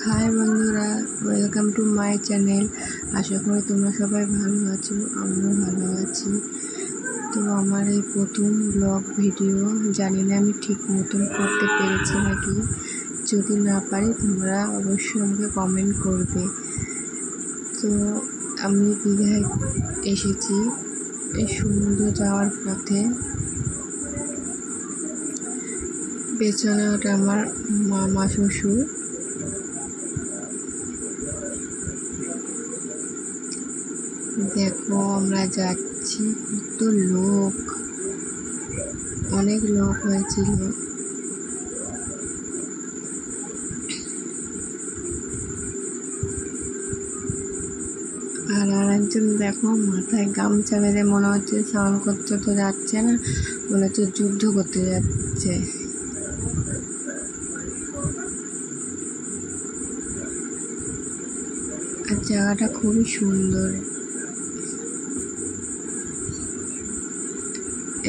High বন্ধুরা, welcome to my channel. আশা করি তোমরা সবাই ভালো আছো, আমিও ভালো আছি। তো আমার এই প্রথম ব্লগ ভিডিও, জানি না আমি ঠিক মতন করতে পেরেছি নাকি। যদি না পারি তোমরা অবশ্যই আমাকে কমেন্ট করবে। তো আমি দীঘায় এসেছি, এই সমুদ্র যাওয়ার পথে। পেছনে ওটা আমার মামা শ্বশুর। দেখো আমরা যাচ্ছি, কত লোক, অনেক লোক হয়েছিল। আর একজন দেখো মাথায় গামছা বেঁধে, মনে হচ্ছে স্নান করতে তো যাচ্ছে না, মনে হচ্ছে যুদ্ধ করতে যাচ্ছে। আর জায়গাটা খুবই সুন্দর।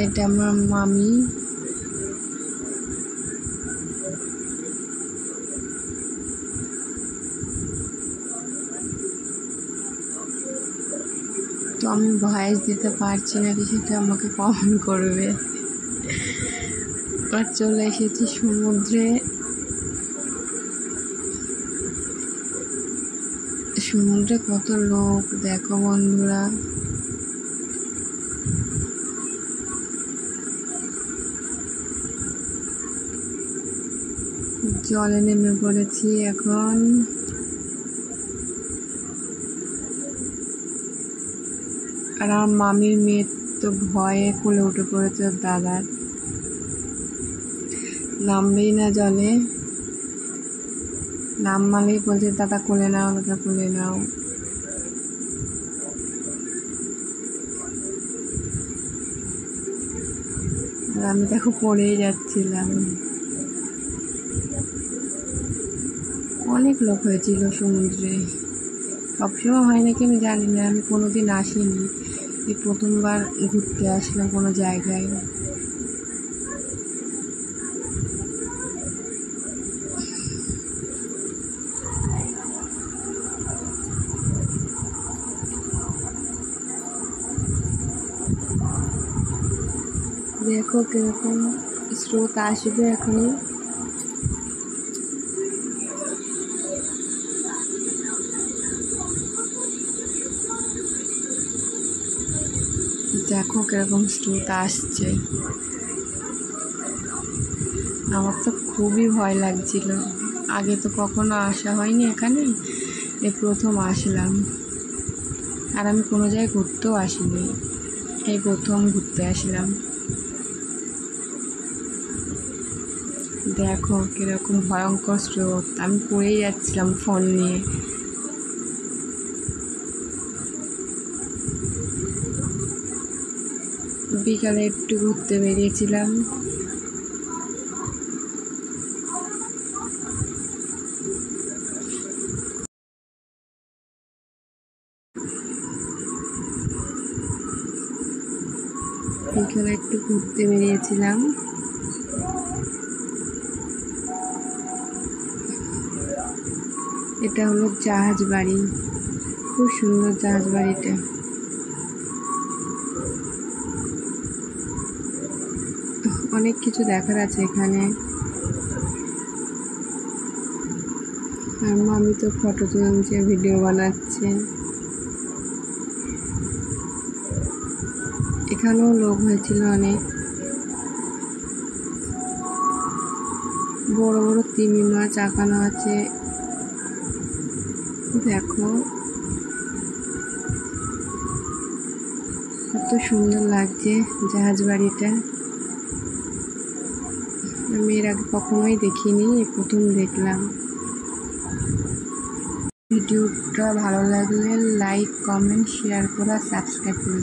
এটা আমার মামি। তো আমি ভয়েস দিতে পারছি না, সেটা আমাকে কমেন্ট করবে। আর চলে এসেছি সমুদ্রে। সমুদ্রে কত লোক দেখো বন্ধুরা। জলে নেমে পড়েছি এখন। আর আমার মামির মেয়ে তো ভয়ে কোলে উঠে পড়েছে দাদার, নামবেই না জলে। নামমানেই বলছে দাদা কোলে নাও, দাদা কোলে নাও। আর আমি দেখো পড়েই যাচ্ছিলাম। অনেক লোক হয়েছিল সমুদ্রে, সবসময় হয় নাকি আমি জানি না, আমি কোনোদিন আসিনি, এই প্রথমবার ঘুরতে আসলাম কোনো জায়গায়। দেখো কিরকম স্রোত আসবে এখনই। দেখো কিরকম স্রোত আসছে। আমার তো খুবই ভয় লাগছিল, আগে তো কখনো আসা হয়নি এখানে, এই প্রথম আসলাম। আর আমি কোনো জায়গায় ঘুরতেও আসিনি, এই প্রথম ঘুরতে আসলাম। দেখো কিরকম ভয়ঙ্কর স্রোত, আমি পড়েই যাচ্ছিলাম ফোন নিয়ে। বিকালে একটু ঘুরতে বেরিয়েছিলাম। বিকালে একটু ঘুরতে বেরিয়েছিলাম। এটা হলো জাহাজ বাড়ি, খুব সুন্দর জাহাজ বাড়িটা। অনেক কিছু দেখার আছে এখানে। আর মামি তো ফটো তুলছে, ভিডিও বানাচ্ছে। এখানেও লোক হয়েছিল অনেক, বড় বড় তিমি মাছ আঁকানো আছে। দেখো কত সুন্দর লাগছে জাহাজ বাড়িটা। আমি এর আগে কখনোই দেখিনি, এই প্রথম দেখলাম। ভিডিওটা ভালো লাগলে লাইক, কমেন্ট, শেয়ার করে সাবস্ক্রাইব করুন।